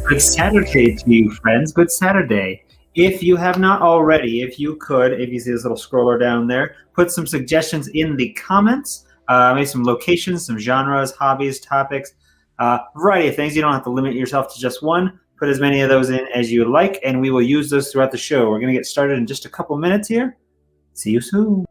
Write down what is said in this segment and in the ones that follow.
Good Saturday to you, friends. Good Saturday. If you have not already, if you see this little scroller down there, put some suggestions in the comments. Maybe some locations, some genres, hobbies, topics, variety of things. You don't have to limit yourself to just one. Put as many of those in as you like, and we will use those throughout the show. We're going to get started in just a couple minutes here. See you soon.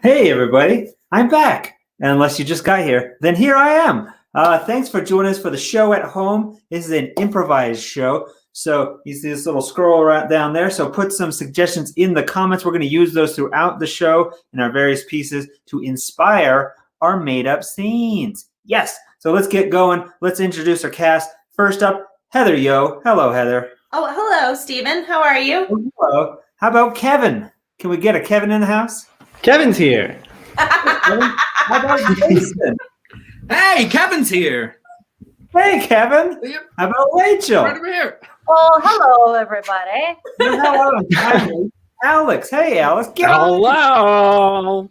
Hey, everybody. I'm back. And unless you just got here, then here I am. Thanks for joining us for the show at home. This is an improvised show. So you see this little scroll right down there. So put some suggestions in the comments. We're going to use those throughout the show in our various pieces to inspire our made-up scenes. Yes. So let's get going. Let's introduce our cast. First up, Heather Yo. Hello, Heather. Oh, hello, Stephen. How are you? Hello. How about Kevin? Can we get a Kevin in the house? Kevin's here. How about Jason? Hey, Kevin's here. Hey, Kevin. How about Rachel? Right over here. Oh, hello, everybody. Hello, Alex. Hey, Alex. Get on. Hello. Wow.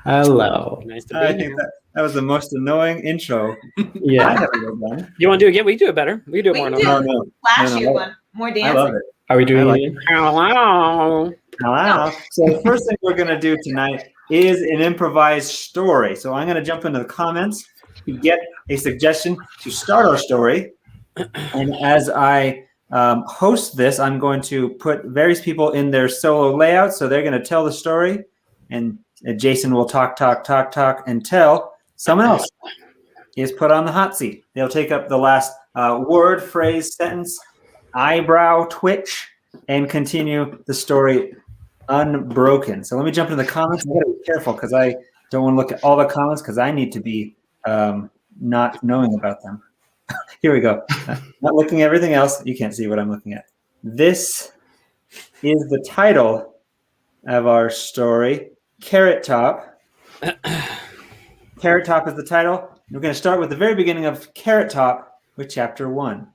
Hello. Nice to I be think here. that was the most annoying intro I Yeah. have ever done. You want to do it again? We can do it better. We can do it We more. can do normal. No, no. Flashy No, no. one. More I dancing. love it. Are we doing I like it? Hello. Hello. So the first thing we're going to do tonight is an improvised story. So I'm going to jump into the comments to get a suggestion to start our story. And as I host this, I'm going to put various people in their solo layout. So they're going to tell the story, and Jason will talk until someone else is put on the hot seat. They'll take up the last word, phrase, sentence, eyebrow twitch, and continue the story unbroken. So let me jump into the comments. I gotta be careful because I Don't want to look at all the comments because I need to be not knowing about them. Here we go. Not looking at everything else. You can't see what I'm looking at. This is the title of our story, Carrot Top. Carrot Top is the title. We're going to start with the very beginning of Carrot Top with chapter 1.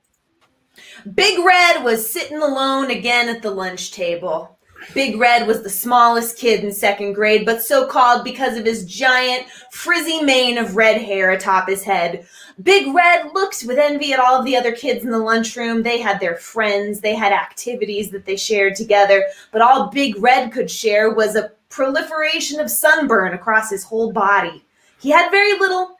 Big Red was sitting alone again at the lunch table. Big Red was the smallest kid in 2nd grade, but so called because of his giant, frizzy mane of red hair atop his head. Big Red looked with envy at all of the other kids in the lunchroom. They had their friends, they had activities that they shared together, but all Big Red could share was a proliferation of sunburn across his whole body. He had very little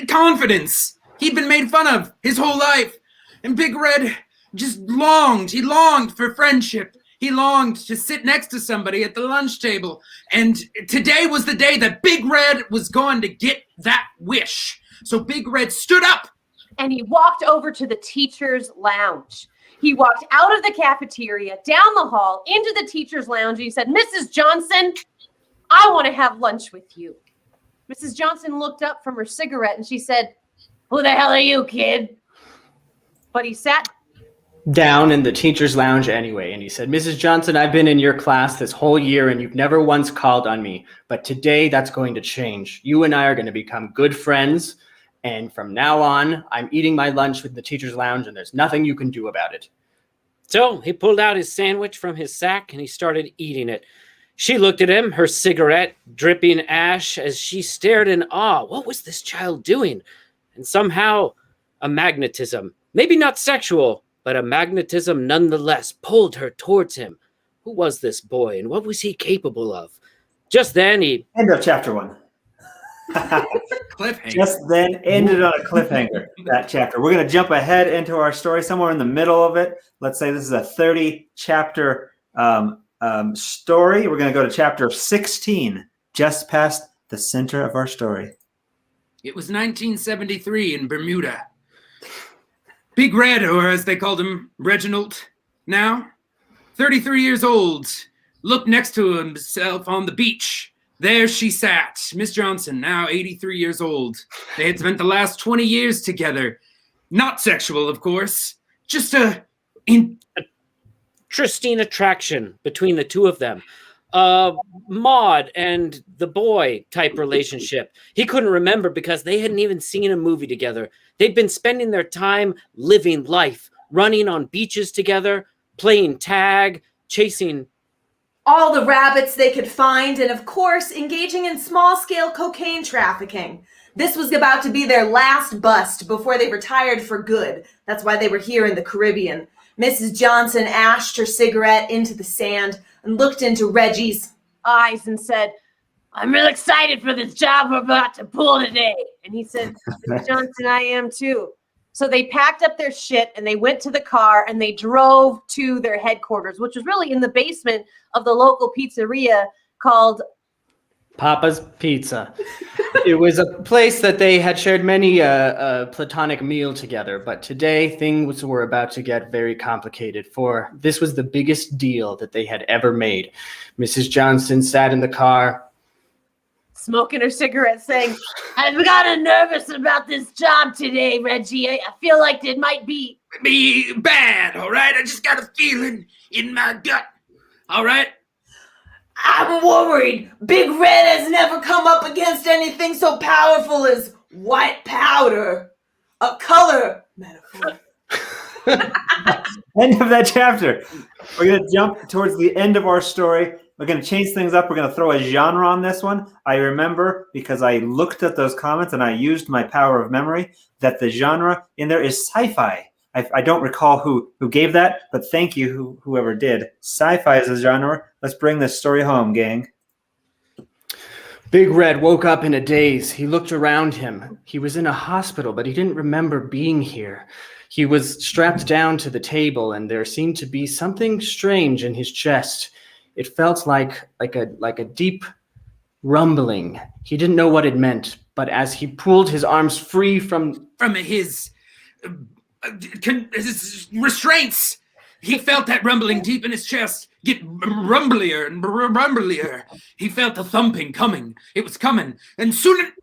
confidence. He'd been made fun of his whole life. And Big Red just longed. He longed for friendship. He longed to sit next to somebody at the lunch table. And today was the day that Big Red was going to get that wish. So Big Red stood up. And he walked over to the teacher's lounge. He walked out of the cafeteria, down the hall, into the teacher's lounge, and he said, "Mrs. Johnson, I want to have lunch with you." Mrs. Johnson looked up from her cigarette and she said, "Who the hell are you, kid?" But he sat Down in the teacher's lounge anyway, and he said, "Mrs. Johnson, I've been in your class this whole year and you've never once called on me. But today that's going to change. You and I are going to become good friends. And from now on, I'm eating my lunch with the teacher's lounge and there's nothing you can do about it." So he pulled out his sandwich from his sack and he started eating it. She looked at him, her cigarette dripping ash, as she stared in awe. What was this child doing? And somehow a magnetism, maybe not sexual, but a magnetism nonetheless, pulled her towards him. Who was this boy and what was he capable of? Just then End of chapter 1. Cliffhanger. Just then ended on a cliffhanger, that chapter. We're going to jump ahead into our story somewhere in the middle of it. Let's say this is a 30-chapter story. We're going to go to chapter 16, just past the center of our story. It was 1973 in Bermuda. Big Red, or as they called him, Reginald, now 33 years old, looked next to himself on the beach. There she sat, Miss Johnson, now 83 years old. They had spent the last 20 years together. Not sexual, of course. Just a interesting attraction between the two of them. Maud and the boy type relationship. He couldn't remember because they hadn't even seen a movie together. They'd been spending their time living life, running on beaches together, playing tag, chasing all the rabbits they could find, and of course, engaging in small-scale cocaine trafficking. This was about to be their last bust before they retired for good. That's why they were here in the Caribbean. Mrs. Johnson ashed her cigarette into the sand and looked into Reggie's eyes and said, "I'm real excited for this job we're about to pull today." And he said, "Mrs. Johnson, I am too." So they packed up their shit and they went to the car and they drove to their headquarters, which was really in the basement of the local pizzeria called Papa's Pizza. It was a place that they had shared many a platonic meal together, but today things were about to get very complicated, for this was the biggest deal that they had ever made. Mrs. Johnson sat in the car, smoking her cigarette, saying, "I've gotten nervous about this job today, Reggie. I feel like it might be bad, all right? I just got a feeling in my gut, all right? I'm worried. Big Red has never come up against anything so powerful as white powder. A color metaphor." End of that chapter. We're going to jump towards the end of our story. We're going to change things up. We're going to throw a genre on this one. I remember, because I looked at those comments and I used my power of memory, that the genre in there is sci-fi. I don't recall who gave that, but thank you, whoever did. Sci-fi is a genre. Let's bring this story home, gang. Big Red woke up in a daze. He looked around him. He was in a hospital, but he didn't remember being here. He was strapped down to the table, and there seemed to be something strange in his chest. It felt like a deep rumbling. He didn't know what it meant, but as he pulled his arms free from his restraints, he felt that rumbling deep in his chest. get rumblier and rumblier. He felt the thumping coming. It was coming, and soon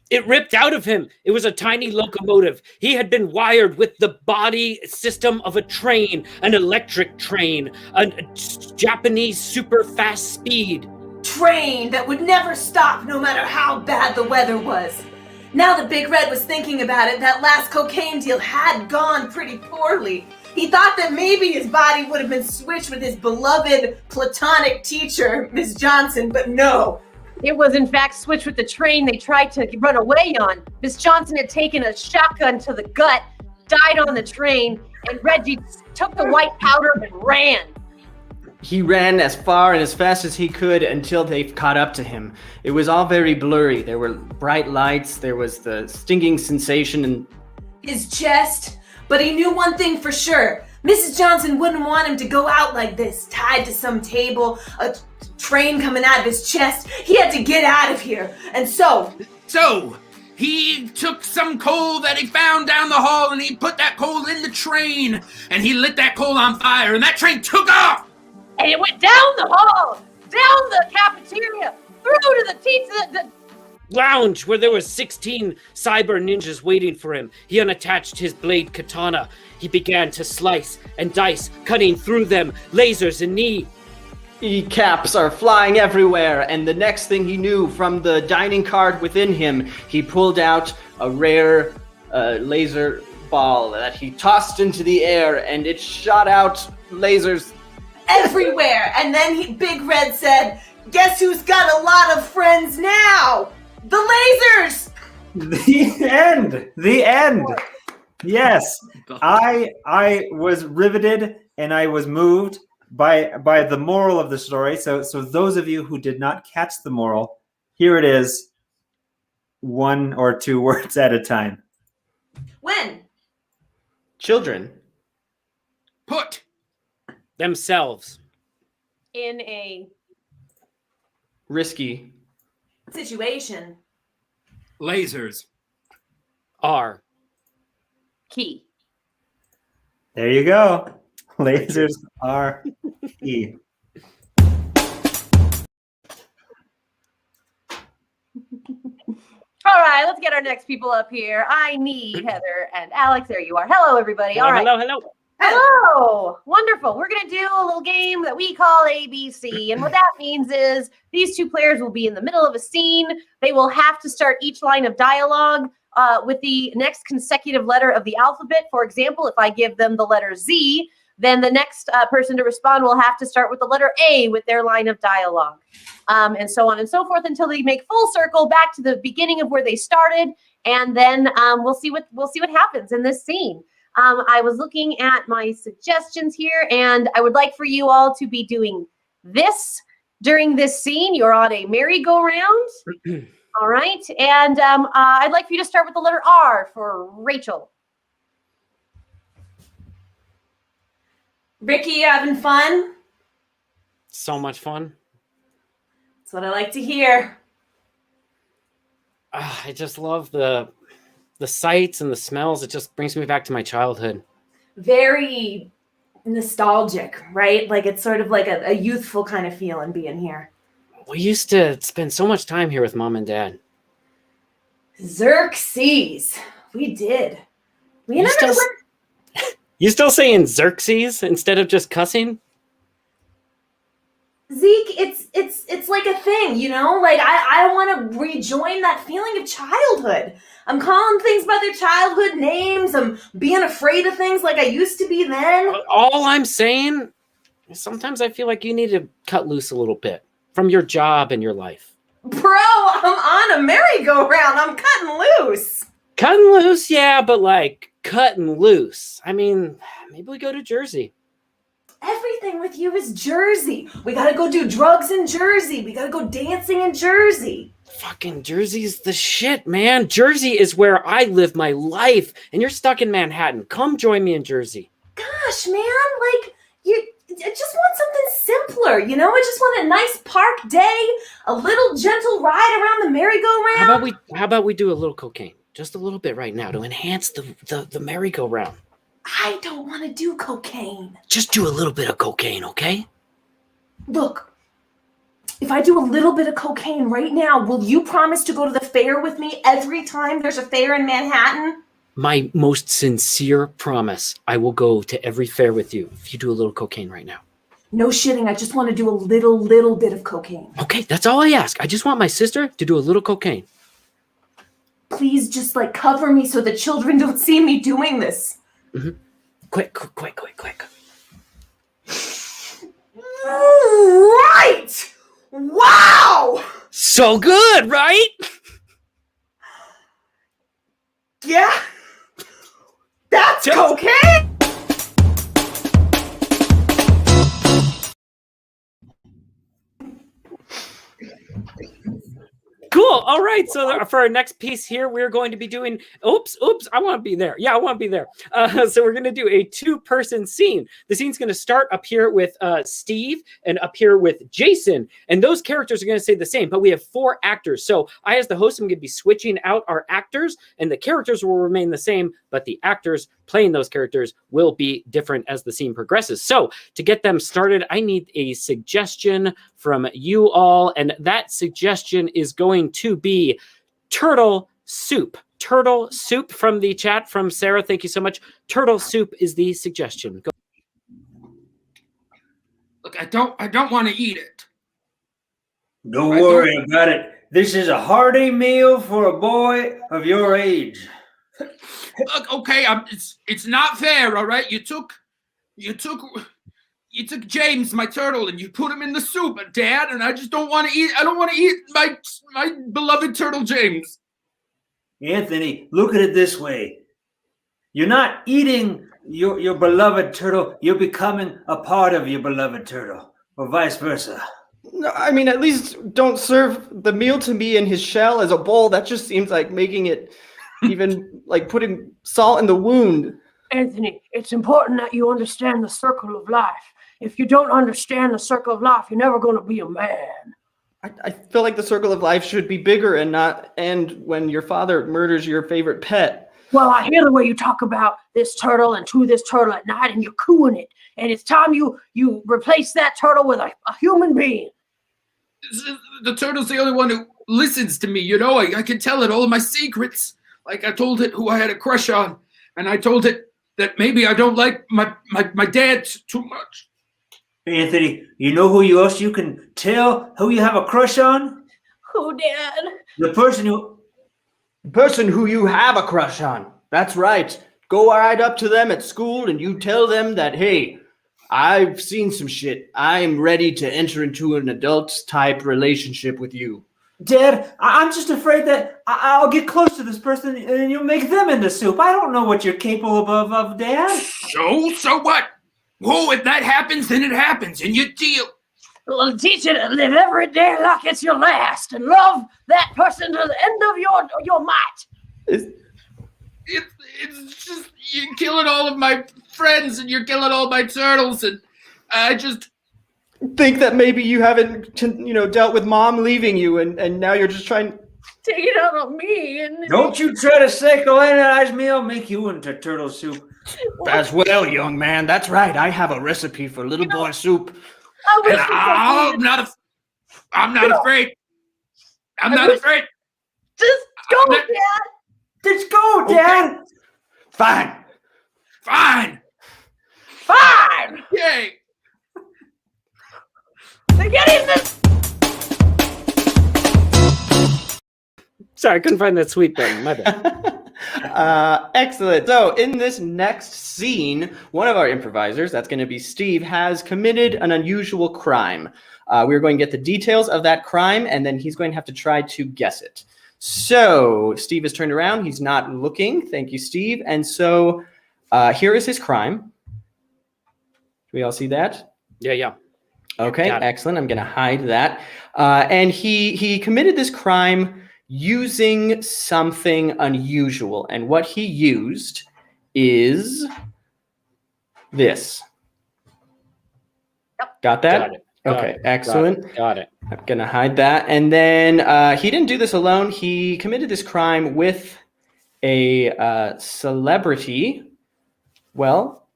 It ripped out of him. It was a tiny locomotive. He had been wired with the body system of a train, an electric train, a Japanese super fast speed. Train that would never stop no matter how bad the weather was. Now that Big Red was thinking about it, that last cocaine deal had gone pretty poorly. He thought that maybe his body would have been switched with his beloved platonic teacher, Miss Johnson, but no. It was in fact switched with the train they tried to run away on. Miss Johnson had taken a shotgun to the gut, died on the train, and Reggie took the white powder and ran. He ran as far and as fast as he could until they caught up to him. It was all very blurry. There were bright lights, there was the stinging sensation, and His chest. But he knew one thing for sure. Mrs. Johnson wouldn't want him to go out like this, tied to some table, a train coming out of his chest. He had to get out of here. And so he took some coal that he found down the hall, and he put that coal in the train, and he lit that coal on fire, and that train took off. And it went down the hall, down the cafeteria, through to the teacher. Lounge where there were 16 cyber ninjas waiting for him. He unattached his blade katana. He began to slice and dice, cutting through them, lasers and knee. E-caps are flying everywhere, and the next thing he knew, from the dining card within him, he pulled out a rare laser ball that he tossed into the air, and it shot out lasers everywhere. And then Big Red said, "Guess who's got a lot of friends now? The lasers!" The end. Yes. I was riveted and I was moved by the moral of the story. So those of you who did not catch the moral, here it is, 1 or 2 words at a time. When? children. Put themselves in a Risky. Situation. lasers. are key. There you go. Lasers are key. All right, let's get our next people up here. I need Heather and Alex. There you are. Hello, everybody. All right. hello. Hello. Wonderful. We're going to do a little game that we call ABC. And what that means is these two players will be in the middle of a scene. They will have to start each line of dialogue with the next consecutive letter of the alphabet. For example, if I give them the letter Z, then the next person to respond will have to start with the letter A with their line of dialogue. And so on and so forth until they make full circle back to the beginning of where they started. And then we'll see what happens in this scene. I was looking at my suggestions here, and I would like for you all to be doing this during this scene. You're on a merry-go-round. All right. And I'd like for you to start with the letter R for Rachel. Ricky, you having fun? So much fun. That's what I like to hear. I just love the sights and the smells. It just brings me back to my childhood. Very nostalgic, right? Like it's sort of like a youthful kind of feeling being here. We used to spend so much time here with Mom and Dad. Xerxes. We did. We never went. You still saying Xerxes instead of just cussing? Zeke, it's like a thing, you know? Like I want to rejoin that feeling of childhood. I'm calling things by their childhood names. I'm being afraid of things like I used to be then. All I'm saying is sometimes I feel like you need to cut loose a little bit from your job and your life. Bro, I'm on a merry-go-round. I'm cutting loose. Cutting loose, yeah, but like cutting loose. I mean, maybe we go to Jersey. Everything with you is Jersey. We gotta go do drugs in Jersey. We gotta go dancing in Jersey. Fucking Jersey's the shit, man. Jersey is where I live my life, and you're stuck in Manhattan. Come join me in Jersey. Gosh, man, like I just want something simpler, you know? I just want a nice park day, a little gentle ride around the merry-go-round. How about we do a little cocaine? Just a little bit right now to enhance the merry-go-round. I don't want to do cocaine. Just do a little bit of cocaine, okay? Look, if I do a little bit of cocaine right now, will you promise to go to the fair with me every time there's a fair in Manhattan? My most sincere promise. I will go to every fair with you if you do a little cocaine right now. No shitting. I just want to do a little bit of cocaine. Okay, that's all I ask. I just want my sister to do a little cocaine. Please just like cover me so the children don't see me doing this. Mm-hmm. Quick. Right! Wow! So good, right? Yeah? That's cocaine! Cool. All right. So for our next piece here, we're going to be doing. Oops. I want to be there. Yeah, I want to be there. So we're going to do a 2-person scene. The scene's going to start up here with Steve and up here with Jason, and those characters are going to stay the same. But we have 4 actors. So I, as the host, am going to be switching out our actors, and the characters will remain the same, but the actors playing those characters will be different as the scene progresses. So to get them started, I need a suggestion from you all, and that suggestion is going to be turtle soup. Turtle soup from the chat from Sarah. Thank you so much. Turtle soup is the suggestion. Go. Look, I don't want to eat it. Don't worry about it. This is a hearty meal for a boy of your age. Look, okay, it's not fair, all right? You took James, my turtle, and you put him in the soup, Dad, and I just don't want to eat. I don't want to eat my beloved turtle, James. Anthony, look at it this way. You're not eating your beloved turtle. You're becoming a part of your beloved turtle, or vice versa. No, I mean, at least don't serve the meal to me in his shell as a bowl. That just seems like making it even like putting salt in the wound. Anthony, it's important that you understand the circle of life. If you don't understand the circle of life, you're never going to be a man. I feel like the circle of life should be bigger and not end when your father murders your favorite pet. Well, I hear the way you talk about this turtle and to this turtle at night, and you're cooing it. And it's time you replace that turtle with a human being. The turtle's the only one who listens to me, you know? I can tell it all of my secrets. Like I told it who I had a crush on, and I told it that maybe I don't like my dad too much. Anthony, you know who else you can tell who you have a crush on? Who, Dad? The person who you have a crush on. That's right. Go right up to them at school and you tell them that, hey, I've seen some shit. I'm ready to enter into an adult type relationship with you. Dad, I'm just afraid that I'll get close to this person and you'll make them into soup. I don't know what you're capable of, Dad. So what? Whoa, if that happens, then it happens, and you deal. Well, teach you to live every day like it's your last, and love that person to the end of your might. It's just you're killing all of my friends, and you're killing all my turtles, and I just think that maybe you haven't, dealt with Mom leaving you, and now you're just trying. Take it out on me. And don't you try to psychoanalyze me. I'll make you into turtle soup. As well, young man. That's right. I have a recipe for little boy soup. I'm not afraid. I'm not afraid. Just go, Dad. Just go, Dad. Okay. Fine. Yay. They're getting this. Sorry, I couldn't find that sweet button. My bad. Excellent. So in this next scene, one of our improvisers, that's going to be Steve, has committed an unusual crime. We're going to get the details of that crime, and then he's going to have to try to guess it. So Steve is turned around. He's not looking. Thank you, Steve. And so here is his crime. Do we all see that? Yeah. Okay, excellent. I'm going to hide that. And he committed this crime using something unusual. And what he used is this. Got that? Got it. Okay, excellent. Got it. I'm going to hide that. And then he didn't do this alone. He committed this crime with a celebrity. Well,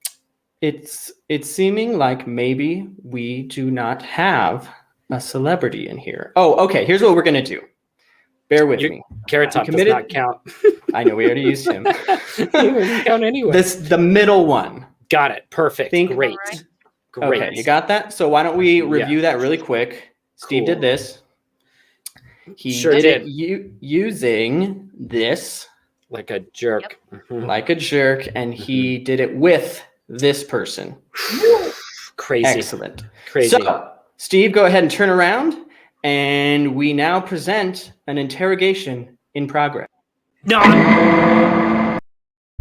it's seeming like maybe we do not have a celebrity in here. Oh, okay. Here's what we're gonna do. Bear with me. Carrot Top does committed- not count. I know we already used him. He doesn't count anyway. The middle one. Got it. Perfect. Think- Great. Alright. Great. Okay, you got that? So why don't we review that really quick? Steve Cool. did this. He Sure did it did. using this Like a jerk. Mhm. like a jerk, and he did it with this person. Crazy. Excellent. Crazy. So, Steve, go ahead and turn around, and we now present an interrogation in progress. No.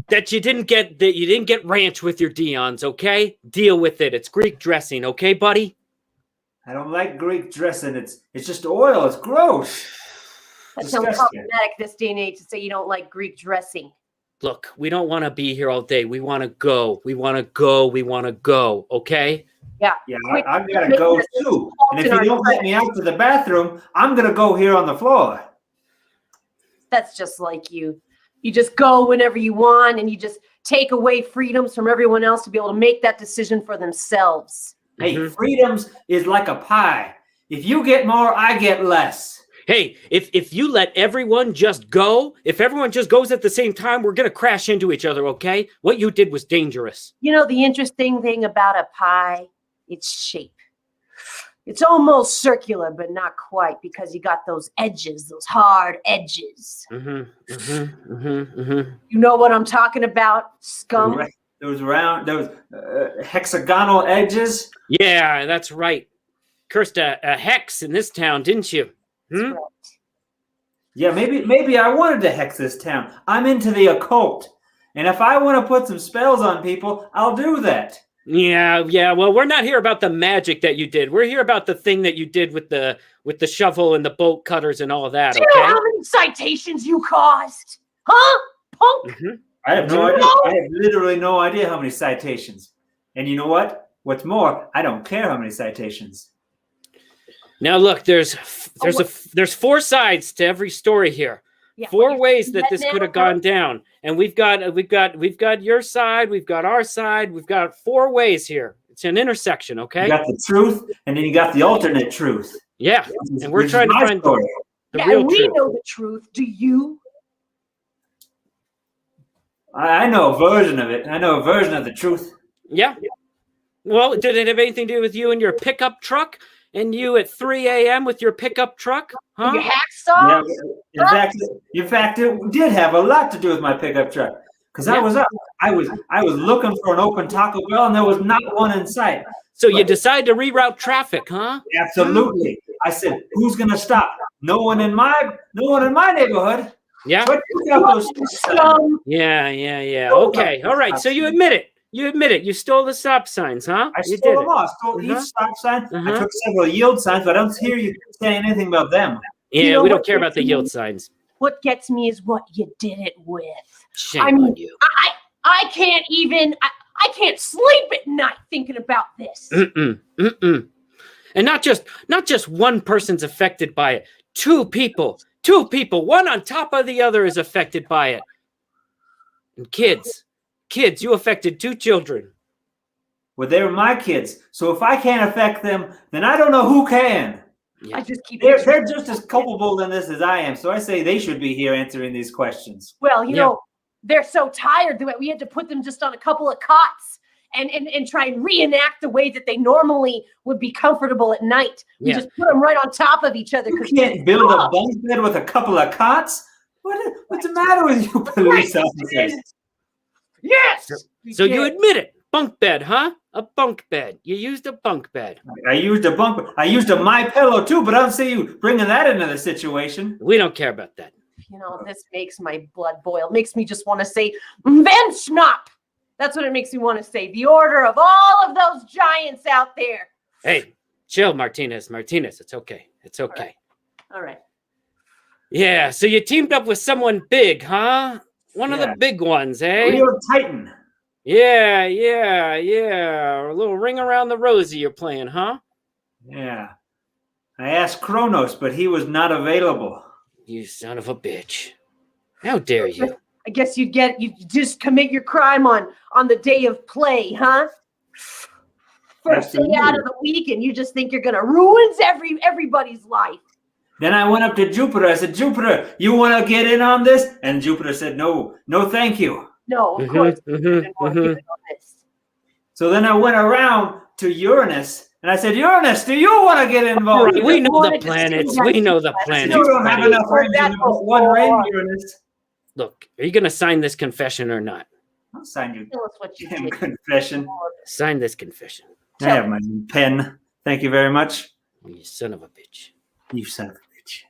That you didn't get ranch with your Dion's, okay? Deal with it. It's Greek dressing, okay, buddy? I don't like Greek dressing. It's just oil. It's gross. That sounds Disgusting. problematic this day and age to say you don't like Greek dressing. Look, we don't want to be here all day. We want to go. We want to go. We want to go, okay? Yeah, I've got to go too. And if you don't let me out to the bathroom, I'm going to go here on the floor. That's just like you. You just go whenever you want and you just take away freedoms from everyone else to be able to make that decision for themselves. Hey, Mhm. freedoms is like a pie. If you get more, I get less. Hey, if you let everyone just go, if everyone just goes at the same time, we're going to crash into each other, okay? What you did was dangerous. You know, the interesting thing about a pie, its shape. It's almost circular, but not quite because you got those edges, those hard edges. You You know what I'm talking about, scum? Those hexagonal edges. Yeah, that's right. Cursed a hex in this town, didn't you? That's Hmm? right. Yeah, maybe I wanted to hex this town. I'm into the occult. And if I want to put some spells on people, I'll do that. Yeah. Well, we're not here about the magic that you did. We're here about the thing that you did with the shovel and the bolt cutters and all of that. Do you know Okay. how many citations you caused? Huh? Punk? Mhm. I have no No. idea. I have literally no idea how many citations. And you know what? What's more, I don't care how many citations. Now look, there's four sides to every story here. Yeah, Four well, ways you that this let could have them gone down, and we've got your side, we've got our side, we've got four ways here. It's an intersection, okay? You got the truth, and then you got the alternate truth. Yeah, which is- and we're which is trying to my find story. the Yeah, real and we truth. know the truth. Do you? I know a version of it. I know a version of the truth. Yeah. Well, did it have anything to do with you and your pickup truck? And you at 3 a.m. with your pickup truck? Your Huh? hacksaw? Yeah, in fact, it did have a lot to do with my pickup truck. Because I Yeah. was up. I was looking for an open Taco Bell, and there was not one in sight. So you decide to reroute traffic, huh? Absolutely. I said, "Who's gonna stop? No one in my neighborhood." Yeah. But you got those Yeah. Okay. All right. So you admit it. You stole the stop signs, huh? I You stole did them it. all. I stole Uh-huh. each stop sign. I Uh-huh. took several yield signs, but I don't hear you saying anything about them. Yeah, You know we don't what care about the gets yield me? signs. What gets me is what you did it with. Shame I mean, on you. I can't even. I can't sleep at night thinking about this. Mm-mm. And not just one person's affected by it. Two people, one on top of the other is affected by it. And kids, you affected two children. Well, they were my kids. So if I can't affect them, then I don't know who can. Yeah. I just keep. They're just as culpable in this as I am. So I say they should be here answering these questions. Well, you Yeah. know, they're so tired that we had to put them just on a couple of cots and try and reenact the way that they normally would be comfortable at night. We Yeah. just put them right on top of each other. You 'cause can't build a bunk bed with a couple of cots. What's the matter with you, police officers? Yes. So you did. admit it. Bunk bed, huh? A bunk bed. You used a bunk bed. I used a bunk. I used a my pillow too, but I don't see you bringing that into the situation. We don't care about that. You know, this makes my blood boil. Makes me just want to say, Venschnap. That's what it makes me want to say. The order of all of those giants out there. Hey, chill, Martinez. It's okay. It's okay. All right. Yeah, so you teamed up with someone big, huh? One of the Yeah. big ones, eh? Real Titan. Yeah. A little ring around the rosy you're playing, huh? Yeah. I asked Kronos, but he was not available. You son of a bitch. How dare you? I guess you just commit your crime on the day of play, huh? First day out of the week, and you just think you're gonna ruin everybody's life. Then I went up to Jupiter. I said, Jupiter, you want to get in on this? And Jupiter said, no, thank you. No, of course, you didn't want to get in on this. So then I went around to Uranus, and I said, Uranus, do you want to get involved? We know the wanted to planets. see that. We know the You planets. don't have buddy. enough rings in one ring, Uranus. Look, are you going to sign this confession or not? I'll sign your Tell us what you damn did. confession. Sign this confession. I have my pen. Thank you very much. You son of a bitch. You son of a bitch.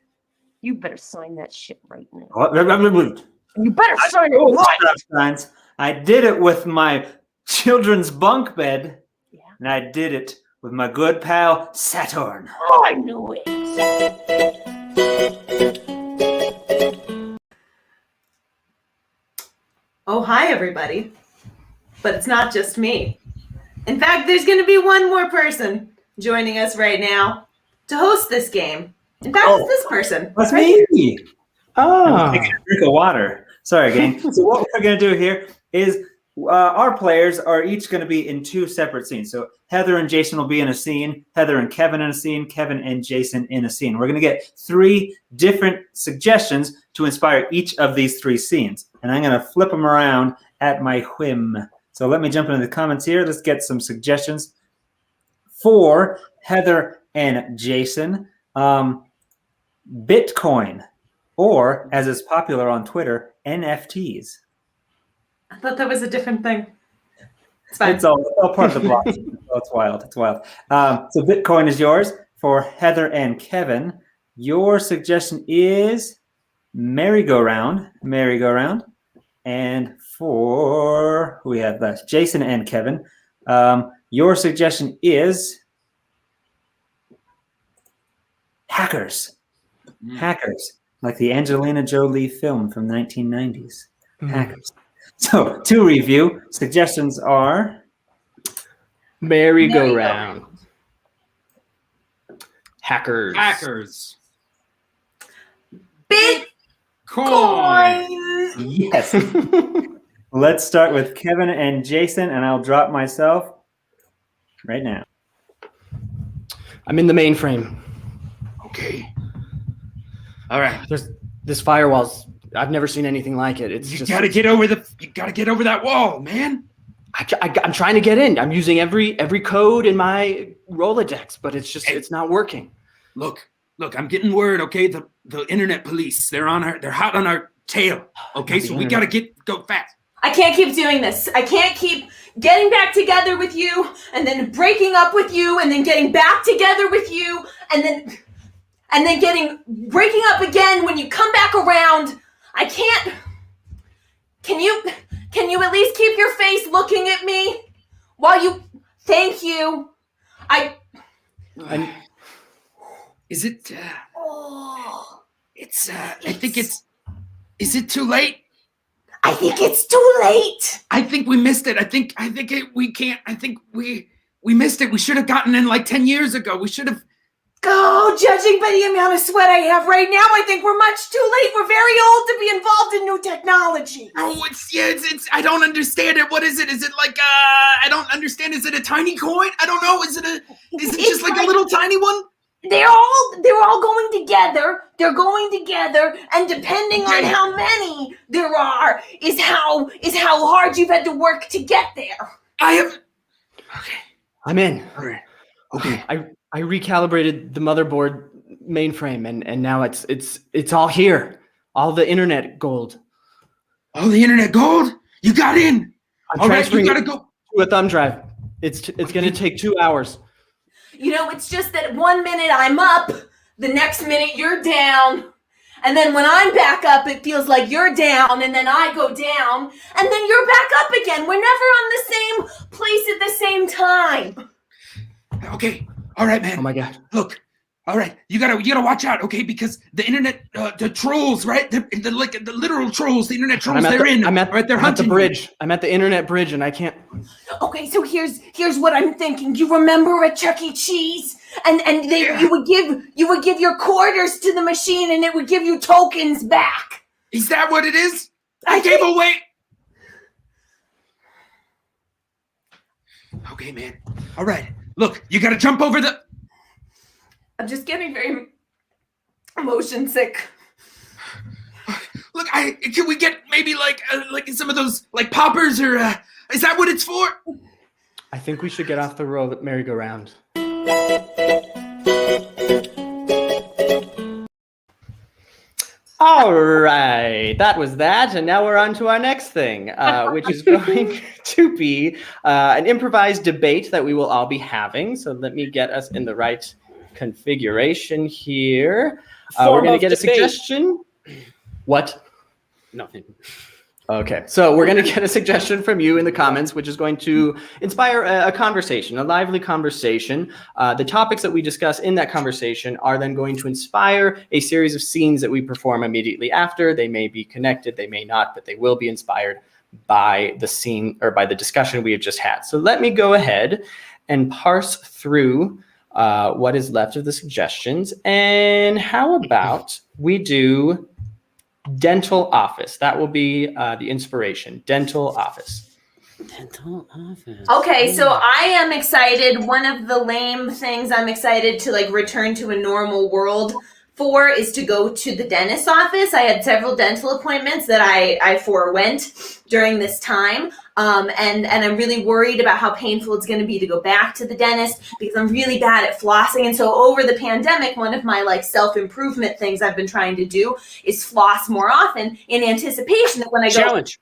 You better sign that shit right now. What? You better sign it right. Signs. I did it with my children's bunk bed, Yeah. and I did it with my good pal Saturn. Oh, I knew it. Oh, hi, everybody. But it's not just me. In fact, there's going to be one more person joining us right now to host this game. In fact, it's this person. That's right me. I'm taking a drink of water. Sorry, gang. So what we're going to do here is our players are each going to be in two separate scenes. So Heather and Jason will be in a scene, Heather and Kevin in a scene, Kevin and Jason in a scene. We're going to get 3 different suggestions to inspire each of these 3 scenes. And I'm going to flip them around at my whim. So let me jump into the comments here. Let's get some suggestions for Heather and Jason. Bitcoin, or as is popular on Twitter, NFTs. I thought that was a different thing. It's fine. It's all part of the blockchain. Oh, it's wild. It's wild. So Bitcoin is yours for Heather and Kevin. Your suggestion is merry-go-round. Merry-go-round. And for who we have left, Jason and Kevin, your suggestion is hackers. Hackers, like the Angelina Jolie film from 1990s. Hackers. So to review, suggestions are Merry-go-round. Hackers. Hackers. Bitcoin. yes. Let's start with Kevin and Jason, and I'll drop myself right now. I'm in the mainframe. Okay. All right. This firewall's. I've never seen anything like it. It's You just. gotta get over that wall, man. I'm trying to get in. I'm using every code in my Rolodex, but it's not working. Look, I'm getting word, okay? The internet police, they're hot on our tail. Okay, Not the so we internet. gotta go fast. I can't keep doing this. I can't keep getting back together with you and then breaking up with you and then getting back together with you and then breaking up again when you come back around. I can't. Can you at least keep your face looking at me while you thank you. Is it Oh, I think is it too late? I think it's too late. I think we missed it. We missed it. We should have gotten in like 10 years ago. We should have. Oh, judging by the amount of sweat I have right now, I think we're much too late. We're very old to be involved in new technology. Oh, it's I don't understand it. What is it? Is it like I don't understand. Is it a tiny coin? I don't know. Is it just like a little tiny one? They're all going together. They're going together, and depending on how many there are, is how hard you've had to work to get there. I have. I'm in. All right. Okay. I recalibrated the motherboard mainframe, and now it's all here. All the internet gold. Oh, the internet gold. You got in. I'm All right. You transferring gotta it go. to a thumb drive. It's going to take 2 hours. You know, it's just that 1 minute I'm up, the next minute you're down, and then when I'm back up, it feels like you're down, and then I go down, and then you're back up again. We're never on the same place at the same time. Okay. All right, man. Oh my god. Look. All right. You gotta watch out, okay? Because the internet, the trolls, right? The literal trolls, the internet trolls. They're I'm hunting at the you. bridge. I'm at the internet bridge, and I can't. Okay, so here's what I'm thinking. You remember at Chuck E. Cheese, and you would give your quarters to the machine, and it would give you tokens back. Is that what it is? I I gave think- away. Okay, man. All right. Look, you gotta jump over the. I'm just getting very motion sick. Look, can we get maybe like some of those like poppers or is that what it's for? I think we should get off the merry-go-round. All right, that was that, and now we're on to our next thing, which is going to be an improvised debate that we will all be having. So let me get us in the right configuration here. We're going to get a suggestion. What? Nothing. Okay, so we're going to get a suggestion from you in the comments, which is going to inspire a conversation, a lively conversation. The topics that we discuss in that conversation are then going to inspire a series of scenes that we perform immediately after. They may be connected, they may not, but they will be inspired by the scene or by the discussion we have just had. So let me go ahead and parse through what is left of the suggestions. And how about we do dental office? That will be the inspiration. Dental office. Dental office. Okay, so I am excited. One of the lame things I'm excited to like return to a normal world for is to go to the dentist's office. I had several dental appointments that I forewent during this time. And I'm really worried about how painful it's going to be to go back to the dentist because I'm really bad at flossing. And so over the pandemic, one of my like self-improvement things I've been trying to do is floss more often in anticipation that when I go. Challenge.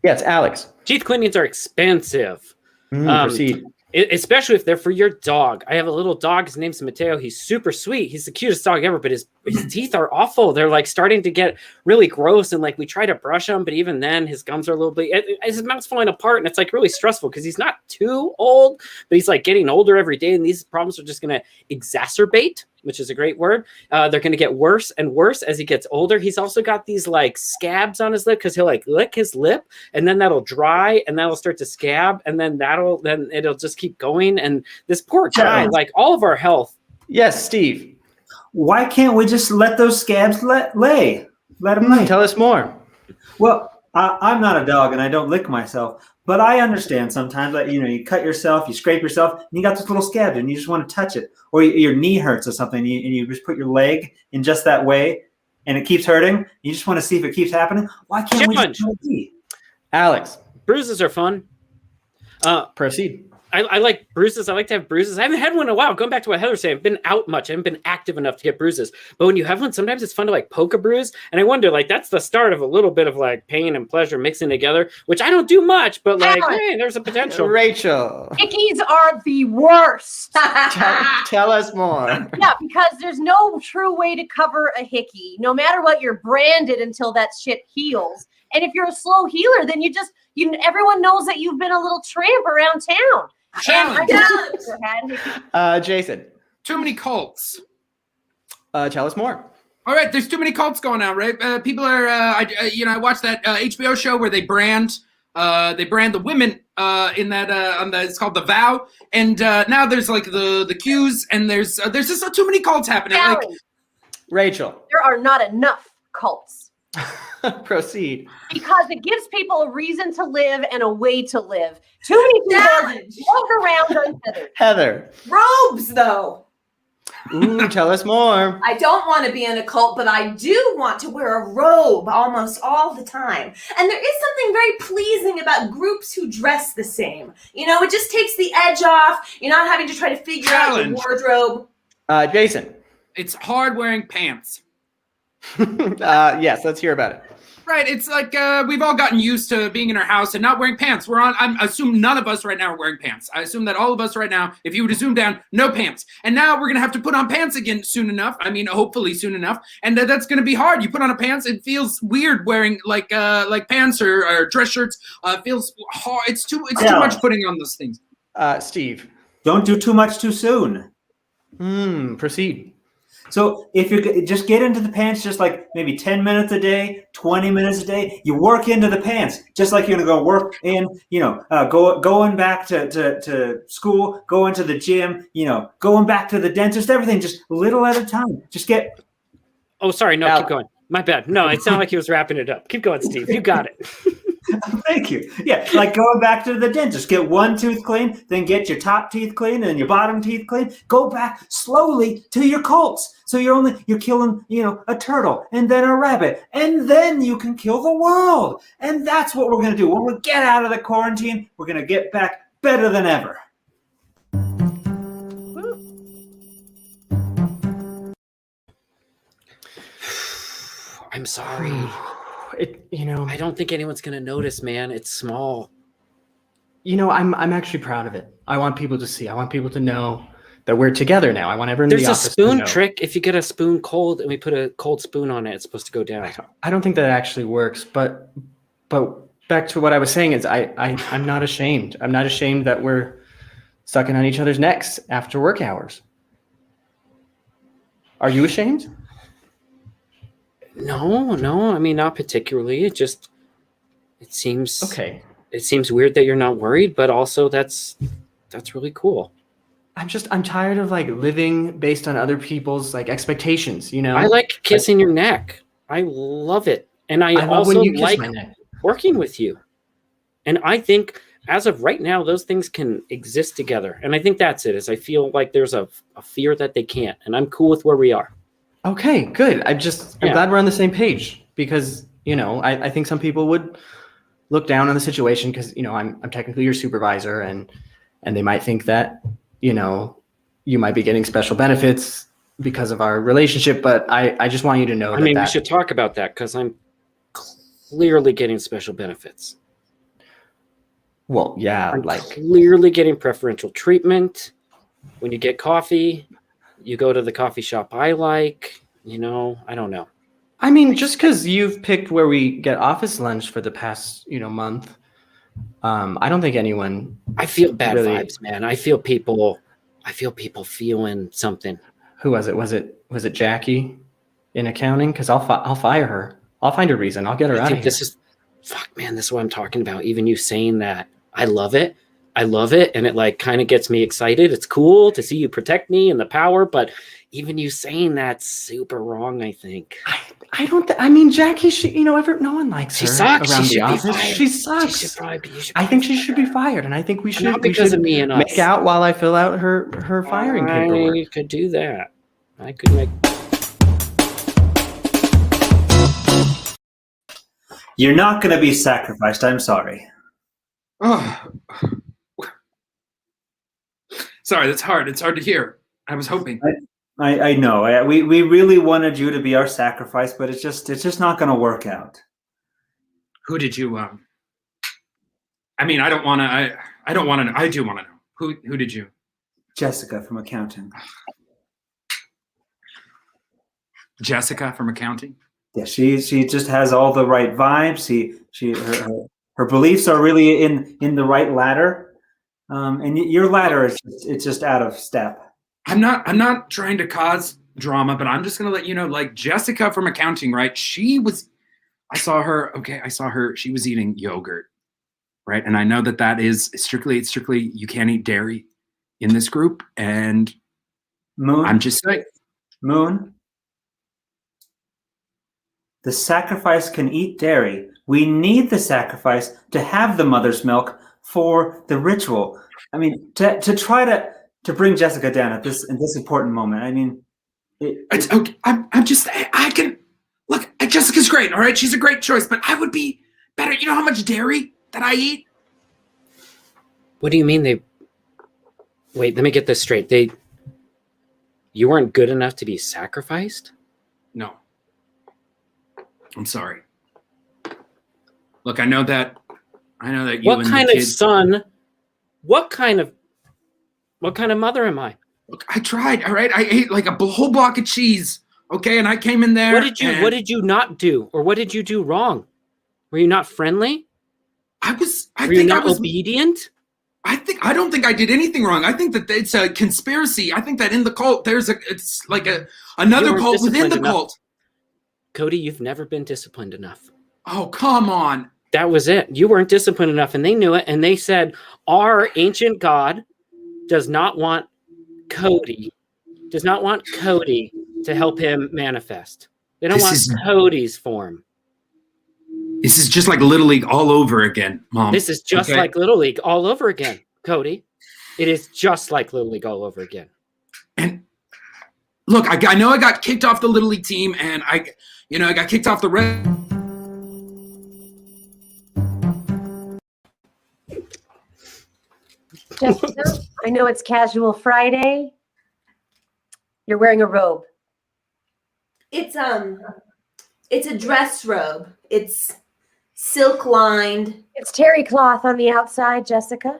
Yes, Alex. Teeth cleanings are expensive. Proceed. Especially if they're for your dog. I have a little dog. His name's Mateo. He's super sweet. He's the cutest dog ever, but his teeth are awful. They're like starting to get really gross. And like we try to brush him, but even then his gums are a little bit, his mouth's falling apart. And it's like really stressful because he's not too old, but he's like getting older every day. And these problems are just going to exacerbate, which is a great word. They're going to get worse and worse as he gets older. He's also got these like scabs on his lip because he'll like lick his lip and then that'll dry and that'll start to scab. And then it'll just keep going. And this poor guy, like all of our health. Yes, Steve. Why can't we just let those scabs lay? Let them lay. Tell us more. Well, I'm not a dog and I don't lick myself, but I understand sometimes that, you cut yourself, you scrape yourself, and you got this little scab and you just want to touch it. Or your knee hurts or something and you just put your leg in just that way and it keeps hurting. You just want to see if it keeps happening. Why can't we just let it be? Alex. Bruises are fun. Proceed. I like bruises. I like to have bruises. I haven't had one in a while. Going back to what Heather said, I've been out much. I haven't been active enough to get bruises. But when you have one, sometimes it's fun to like poke a bruise. And I wonder, like, that's the start of a little bit of like pain and pleasure mixing together, which I don't do much, but like, hey, there's a potential. Rachel. Hickeys are the worst. Tell us more. Yeah, because there's no true way to cover a hickey, no matter what you're branded until that shit heals. And if you're a slow healer, then everyone knows that you've been a little tramp around town. Jason. Too many cults. Tell us more. All right, there's too many cults going on, right? People are, I watched that HBO show where they brand the women in that it's called The Vow, and now there's like the Qs, and there's just too many cults happening. Like, Rachel. There are not enough cults. Proceed. Because it gives people a reason to live and a way to live. Too many people walk around untethered. Heather. Robes, though. Ooh, tell us more. I don't want to be in a cult, but I do want to wear a robe almost all the time. And there is something very pleasing about groups who dress the same. It just takes the edge off. You're not having to try to figure out your wardrobe. Jason. It's hard wearing pants. Yes, let's hear about it. Right, it's like we've all gotten used to being in our house and not wearing pants. I assume none of us right now are wearing pants. I assume that all of us right now, if you were to zoom down, no pants. And now we're going to have to put on pants again soon enough. I mean, hopefully soon enough. And that's going to be hard. You put on a pants, it feels weird wearing like pants or dress shirts. It feels hard. It's too much putting on those things. Steve. Don't do too much too soon. Proceed. So if you just get into the pants, just like maybe 10 minutes a day, 20 minutes a day, you work into the pants, just like you're going to go work in, going back to school, going to the gym, going back to the dentist, everything, just little at a time. Just get. Oh, sorry. No, keep going. My bad. No, it sounded like he was wrapping it up. Keep going, Steve. You got it. Thank you. Yeah, like going back to the dentist. Get one tooth clean, then get your top teeth clean and your bottom teeth clean. Go back slowly to your colts. So you're killing, a turtle and then a rabbit, and then you can kill the world. And that's what we're gonna do. When we get out of the quarantine, we're gonna get back better than ever. I'm sorry. I I don't think anyone's gonna notice, man. It's small. I'm actually proud of it. I want people to see. I want people to know that we're together now. I want everyone in There's the a office to spoon know. trick. If you get a spoon cold and we put a cold spoon on it, it's supposed to go down. I don't think that actually works. But back to what I was saying is I'm not ashamed. I'm not ashamed that we're sucking on each other's necks after work hours. Are you ashamed? No. I mean, not particularly. It seems Okay. It seems weird that you're not worried, but also that's really cool. I'm tired of living based on other people's expectations, I like kissing your neck. I love it. And I love also when you kiss like my neck. working with you. And I think as of right now, those things can exist together. And I think that's it, is I feel like there's a fear that they can't. And I'm cool with where we are. Okay, good. I'm glad we're on the same page because, I think some people would look down on the situation because, I'm technically your supervisor and they might think that, you might be getting special benefits because of our relationship. But I just want you to know we should talk about that because I'm clearly getting special benefits. Well, yeah, I'm clearly getting preferential treatment. When you get coffee, you go to the coffee shop I like. I don't know. I mean, just because you've picked where we get office lunch for the past, month, I don't think anyone. I feel bad really... vibes, man. I feel people feeling something. Who was it? Was it Jackie in accounting? Because I'll fire her. I'll find a reason. I'll get her out of here. This is what I'm talking about. Even you saying that, I love it. And it kind of gets me excited. It's cool to see you protect me and the power, but even you saying that's super wrong, I think. I don't. Jackie. No one likes her. She sucks. Around she the office. She sucks. I think she should be fired, and I think we should. Not because of me and us. Make out while I fill out her firing paperwork. I could do that. I could make. You're not going to be sacrificed. I'm sorry. Oh. Sorry, that's hard. It's hard to hear. I was hoping. I know. We really wanted you to be our sacrifice, but it's just not going to work out. Who did you? I mean, I don't want to. I don't want to know. I do want to know. Who did you? Jessica from accounting. Jessica from accounting. Yeah, she just has all the right vibes. Her beliefs are really in the right ladder, and your ladder is just out of step. I'm not trying to cause drama, but I'm just gonna let you know, Jessica from accounting, right? I saw her. She was eating yogurt, right? And I know that is strictly you can't eat dairy in this group. And Moon, I'm just saying, Moon. The sacrifice can eat dairy. We need the sacrifice to have the mother's milk for the ritual. I mean, to try to bring Jessica down in this important moment. I mean, it's okay. I can look. Jessica's great. All right, she's a great choice, but I would be better. You know how much dairy that I eat? What do you mean they? Wait, let me get this straight. You weren't good enough to be sacrificed? No. I'm sorry. Look, I know that you what and kind the of kids, son? What kind of mother am I? Look, I tried. All right, I ate a whole block of cheese. Okay, and I came in there. What did you not do, or what did you do wrong? Were you not friendly? Were you not obedient? I don't think I did anything wrong. I think that it's a conspiracy. I think that in the cult it's another cult within the cult. Cody, you've never been disciplined enough. Oh, come on. That was it. You weren't disciplined enough, and they knew it, and they said, our ancient God does not want Cody to help him manifest. They don't want Cody's form. This is just like Little League all over again, Mom. This is just Okay? like Little League all over again, Cody. It is just like Little League all over again. And look, I know I got kicked off the Little League team, and I got kicked off the red. Jessica, I know it's casual Friday. You're wearing a robe. It's a dress robe. It's silk lined. It's terry cloth on the outside, Jessica.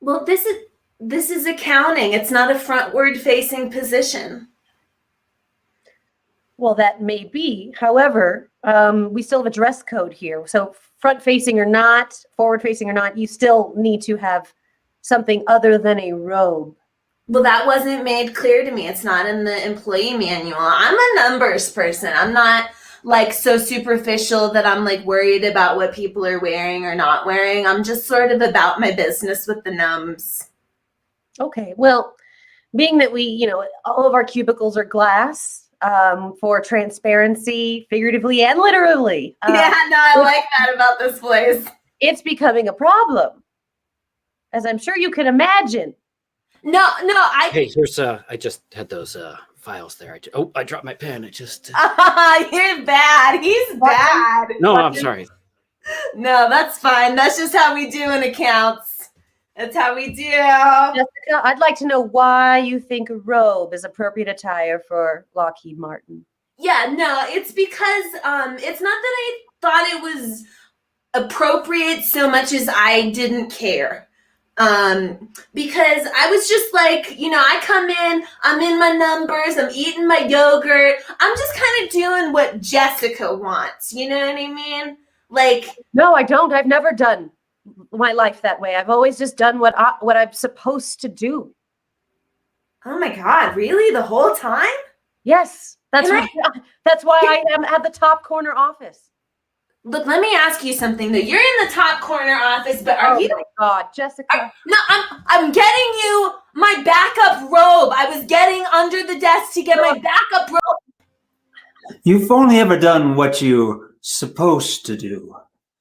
Well, this is accounting. It's not a frontward facing position. Well, that may be. However, we still have a dress code here. So front facing or not, forward facing or not, you still need to have something other than a robe. Well, that wasn't made clear to me. It's not in the employee manual. I'm a numbers person. I'm not like so superficial that I'm like worried about what people are wearing or not wearing. I'm just sort of about my business with the numbs. Okay, well, being that all of our cubicles are glass for transparency, figuratively and literally. Yeah, no, I like that about this place. It's becoming a problem, as I'm sure you can imagine. No, Hey, here's I just had those files there. I dropped my pen. It just You're bad. He's bad. No, I'm sorry. No, that's fine. That's just how we do in accounts. That's how we do. Jessica, I'd like to know why you think a robe is appropriate attire for Lockheed Martin. Yeah, no, it's because it's not that I thought it was appropriate so much as I didn't care. Because I was just like, I come in, I'm in my numbers, I'm eating my yogurt. I'm just kind of doing what Jessica wants. You know what I mean? Like, No, I don't. I've never done my life that way. I've always just done what I'm supposed to do. oh my God, really? The whole time? Yes, that's Can why I am at the top corner office. Look, let me ask you something though. You're in the top corner office, but are Oh you? my God, Jessica. No, I'm getting you my backup robe. I was getting under the desk to get my backup robe. You've only ever done what you're supposed to do.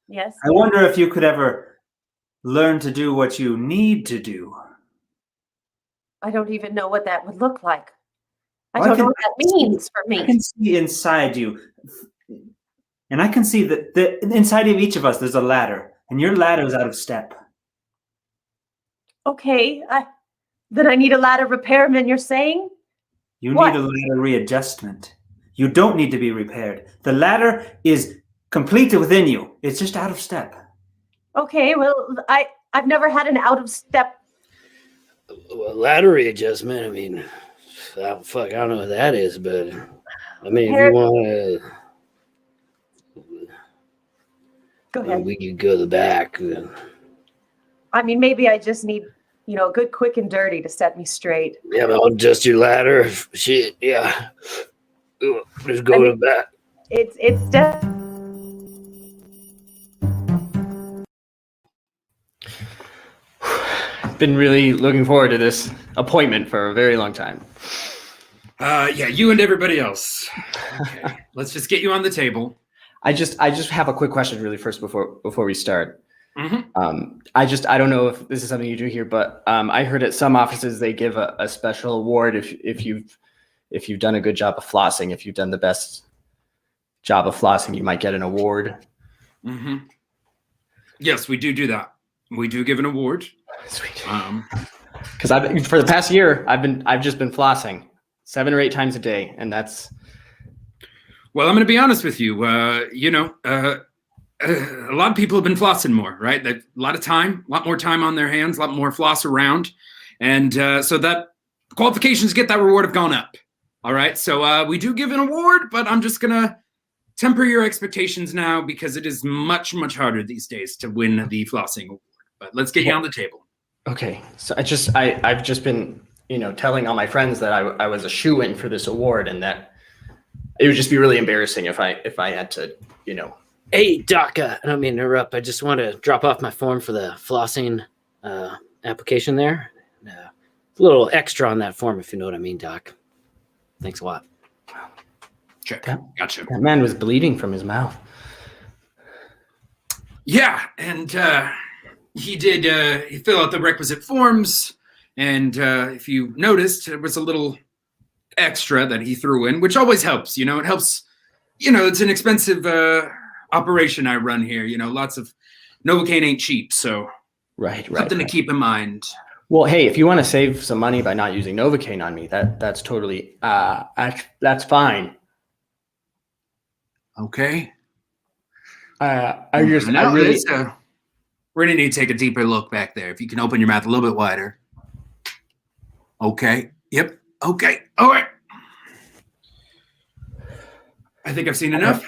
Yes. I wonder if you could ever learn to do what you need to do. I don't even know what that would look like. I Well, don't know what that means for I me. can see inside you. And I can see that inside of each of us, there's a ladder. And your ladder is out of step. Okay, then I need a ladder repairman, you're saying? You What? need a ladder readjustment. You don't need to be repaired. The ladder is complete within you. It's just out of step. Okay, well, I've never had an out of step. Ladder readjustment. I mean, I don't know what that is, but I mean, if Hair- you want to, Go ahead. we could go to the back. I mean, maybe I just need, a good quick and dirty to set me straight. Yeah, I'll adjust your ladder. Shit, yeah. Just go to the back. It's def- Been really looking forward to this appointment for a very long time. Yeah, you and everybody else. Okay, let's just get you on the table. I just have a quick question really first before we start. Mm-hmm. I don't know if this is something you do here, but I heard at some offices they give a special award if you've done a good job of flossing. If you've done the best job of flossing, you might get an award. Mm-hmm. Yes, we do that. We do give an award. Sweet. Because for the past year I've just been flossing 7 or 8 times a day, and that's. Well, I'm going to be honest with you. A lot of people have been flossing more, right? A lot more time on their hands, a lot more floss around. And so that qualifications to get that reward have gone up. All right. So we do give an award, but I'm just going to temper your expectations now because it is much, much harder these days to win the flossing award. But let's get you on the table. Okay. So I've just been, telling all my friends that I was a shoo-in for this award, and that it would just be really embarrassing if I had to, Hey, Doc, I don't mean to interrupt. I just want to drop off my form for the flossing application there. A little extra on that form, if you know what I mean, Doc. Thanks a lot. check. That- Gotcha. That man was bleeding from his mouth. Yeah, and he did he fill out the requisite forms, and if you noticed, there was a little extra that he threw in, which always helps. It helps. It's an expensive operation I run here. Lots of Novocaine ain't cheap, so Right. something to keep in mind. Well, hey, if you want to save some money by not using Novocaine on me, that's totally that's fine. Okay. I really we're gonna need to take a deeper look back there. If you can open your mouth a little bit wider. Okay. Yep. Okay. All right. I think I've seen enough.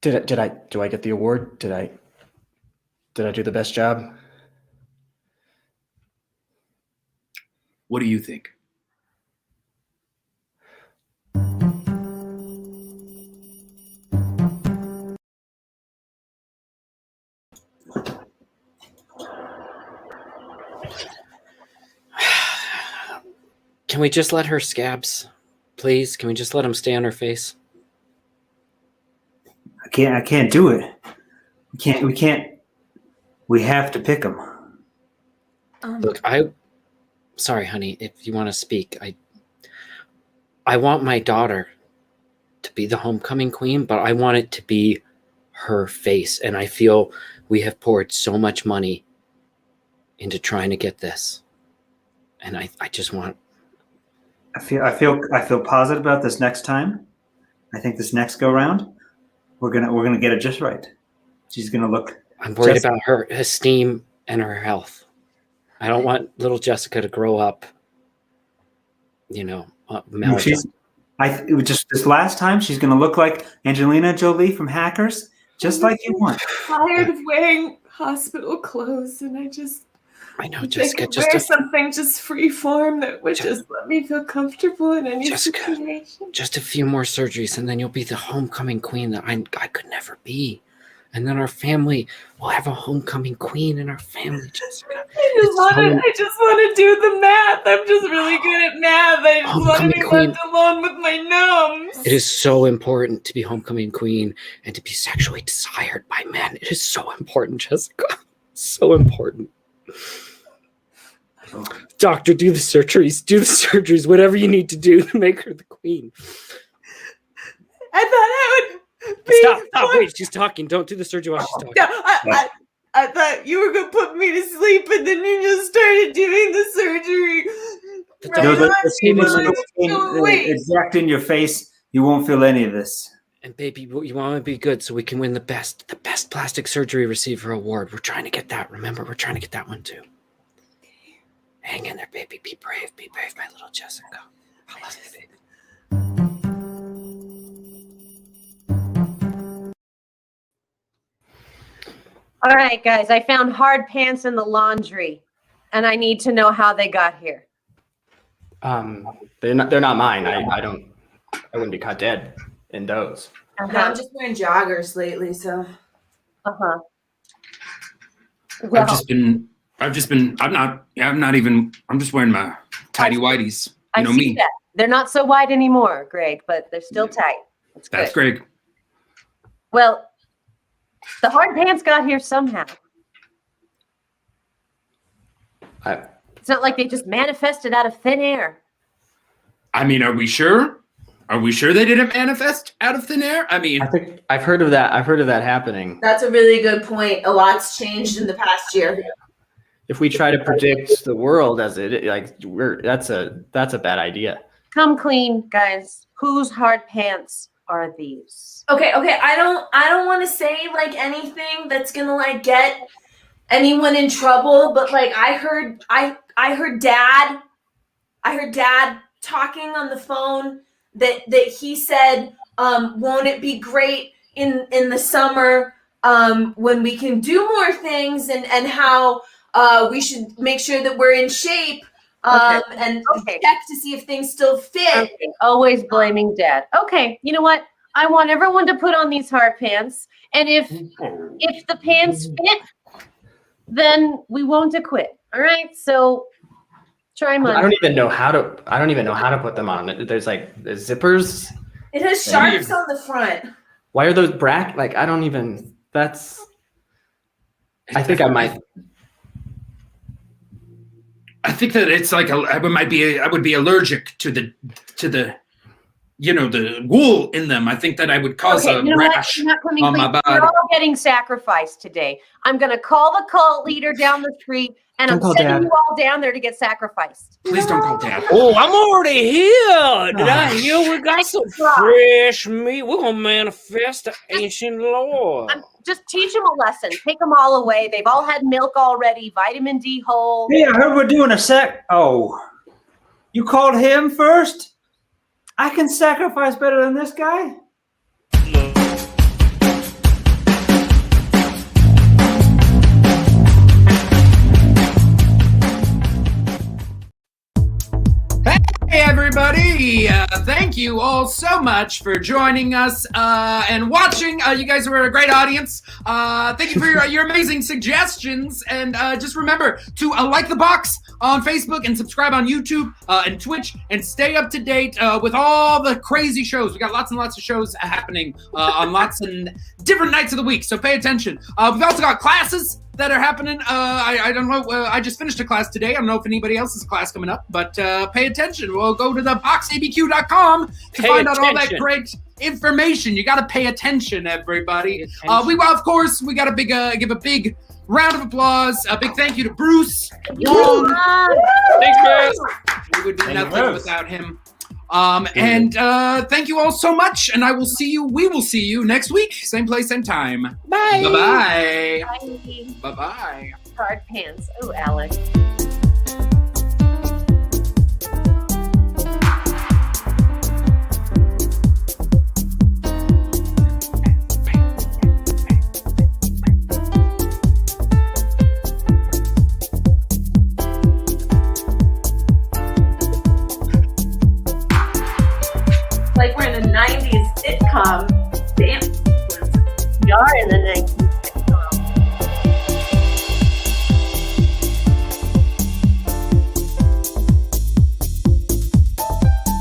do I get the award? Did I do the best job? What do you think? Can we just let her scabs? Please, can we just let them stay on her face? I can't do it. We can't. We have to pick them. Look, sorry, honey, if you want to speak, I want my daughter to be the homecoming queen, but I want it to be her face. And I feel we have poured so much money into trying to get this. And I just want. I feel positive about this next time. I think this next go round, we're gonna get it just right. She's gonna look. I'm worried about her esteem and her health. I don't want little Jessica to grow up, She's. It was just this last time. She's gonna look like Angelina Jolie from Hackers, just like you want. Tired of wearing hospital clothes, and I know, wish Jessica. I could wear something just free form that would just let me feel comfortable in any situation. Just a few more surgeries, and then you'll be the homecoming queen that I could never be. And then our family will have a homecoming queen in our family, Jessica. I just want to do the math. I'm just really good at math. I just want to be left alone with my gnomes. It is so important to be homecoming queen and to be sexually desired by men. It is so important, Jessica. So important. Doctor, do the surgeries, whatever you need to do to make her the queen. I thought I would be. Stop, wait, she's talking. Don't do the surgery while she's talking. No, I thought you were going to put me to sleep, and then you just started doing the surgery. Exact in your face. You won't feel any of this. And baby, you want to be good so we can win the best plastic surgery receiver award. We're trying to get that. Remember, we're trying to get that one too. Hang in there, baby. Be brave, my little Jessica. I love you, baby. All right, guys, I found hard pants in the laundry, and I need to know how they got here. They're not mine. I wouldn't be caught dead in those. No, I'm just wearing joggers lately, so. Well, I'm just wearing my tidy whities. I see that. They're not so wide anymore, Greg, but they're still tight. That's Greg. Well, the hard pants got here somehow. It's not like they just manifested out of thin air. I mean, are we sure? Are we sure they didn't manifest out of thin air? I mean, I think I've heard of that. I've heard of that happening. That's a really good point. A lot's changed in the past year. If we try to predict the world as that's a bad idea. Come clean, guys. Whose hard pants are these? Okay. I don't want to say like anything that's gonna like get anyone in trouble, but like I heard Dad talking on the phone that he said, won't it be great in the summer when we can do more things and how we should make sure that we're in shape and check to see if things still fit. Okay. Always blaming Dad. Okay, you know what? I want everyone to put on these hard pants, and if the pants fit, then we won't acquit. All right. So Try them I on. don't even know how to put them on. There's like the zippers. It has sharps on the front. Why are those like I don't even I think I might. I think that it's like I would be allergic to the the wool in them. I think that I would cause a rash You're not coming on my clean. body. You're all getting sacrificed today. I'm going to call the cult leader down the street, and Don't I'm call sending Dad. you all down there to get sacrificed. Please don't call Dad. Oh, I'm already here. Did I hear we got some fresh meat? We're gonna manifest the ancient law. Just teach them a lesson. Take them all away. They've all had milk already, vitamin D hole. Hey, I heard we're doing a Oh, you called him first? I can sacrifice better than this guy? Hey everybody! Thank you all so much for joining us and watching. You guys were a great audience. Thank you for your amazing suggestions. And just remember to like the box on Facebook and subscribe on YouTube and Twitch and stay up to date with all the crazy shows. We got lots and lots of shows happening on lots and different nights of the week. So pay attention. We've also got classes that are happening. I don't know. I just finished a class today. I don't know if anybody else has a class coming up, but pay attention. We'll go to the boxabq.com to find out all that great information. You got to pay attention, everybody. We of course we got to give a big round of applause. A big thank you to Bruce. Thanks, Bruce. We would do nothing without him. And thank you all so much, and we will see you next week. Same place, same time. Bye. Bye-bye. Bye. Bye-bye. Hard pants. Oh, Alex. Like we're in a 90s sitcom. Damn. We are in the 19th